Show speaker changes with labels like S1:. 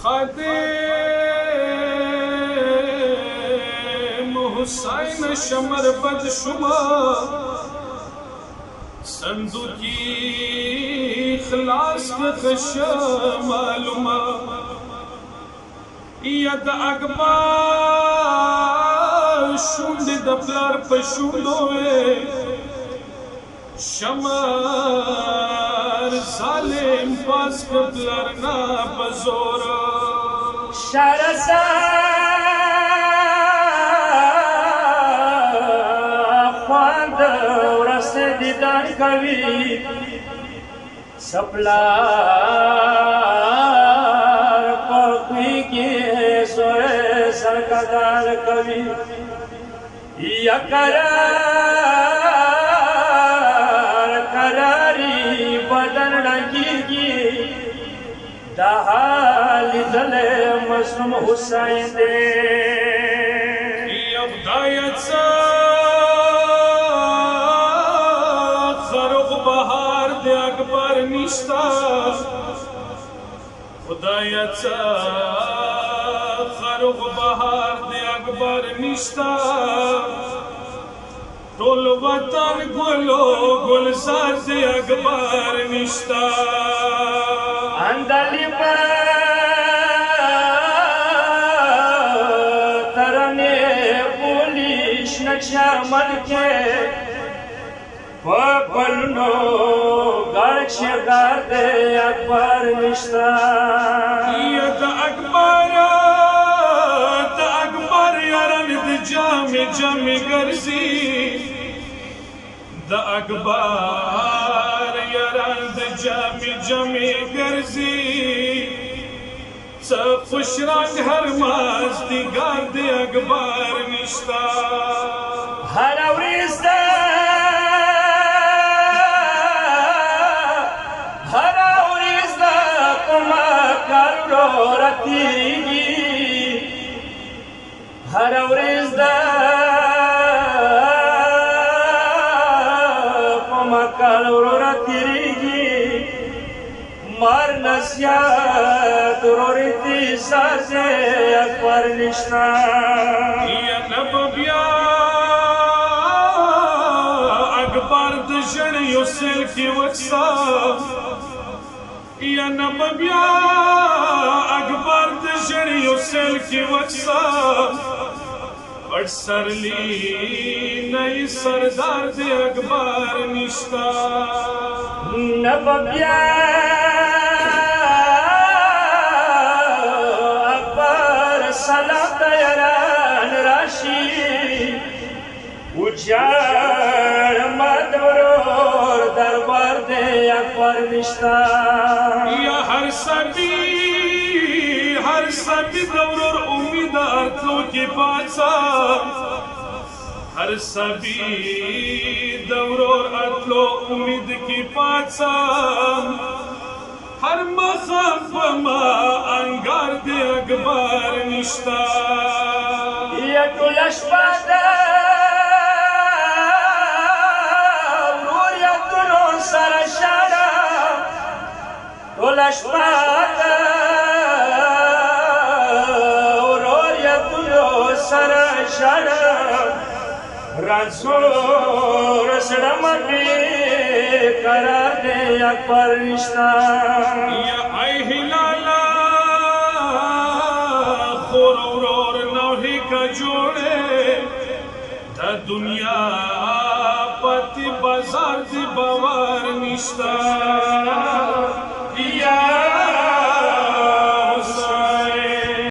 S1: خادم حسین شمر بد شما صندوقی خلاص کخش معلومه ید اکبر شوند دپلار پشوندوه شمر ظالم پاس کپلر نا بزورا
S2: شرسا خواند ورس دیدار کوي سپلار پخوی کی سوئے سرکدار کوي یا کراری بدن ڈنگی دا حال دل مظلوم حسین دے
S1: یا خدایت سا خروغ بہار دے اکبر نشتا خدایت سا خروغ بہار دے اکبر نشتا ټول وطن ګلو ګلزار دے اکبر نشتا
S2: اندلی پر ترنے پولیش نقشہ مل کے پلنو گرچ گار دے اکبر نشتا
S1: ید اکبر یارن دی جامی گرزی دا اکبر یارن دی جامی گرزی سا خوش رنگ ہر ماز دیگر دی اکبر نشتا
S2: ہر اوریز دا کما کرو رتیگی ہر اوریز دا کما کرو رتیگی مار نسیات روریتی سازے اکبر نشتا
S1: یا نببیا اکبر دجن یوسل کی وچسا یا نببیا اکبر دجن یوسل کی وچسا بڑ سرلی نئی سردار دے اکبر نشتا
S2: نببیا اکبر سلام تیران راشی اجار مدورور دربار دے اکبر نشتا
S1: یا ہر سبی دورور امیدار تلو کی پاچا ہر سبی دورور اتلو امید کی پاچا ہر مخاف ما انگار دے اکبر نشتا
S2: یا کلش بادا روریتنو سرشادا کلش بادا سرشادا رنسور سڑمتی قرار دے اکبر نشتا
S1: یا ای ہلالا خور اورور نوحی کا جوڑے دا دنیا پتی بازار دی باور نشتا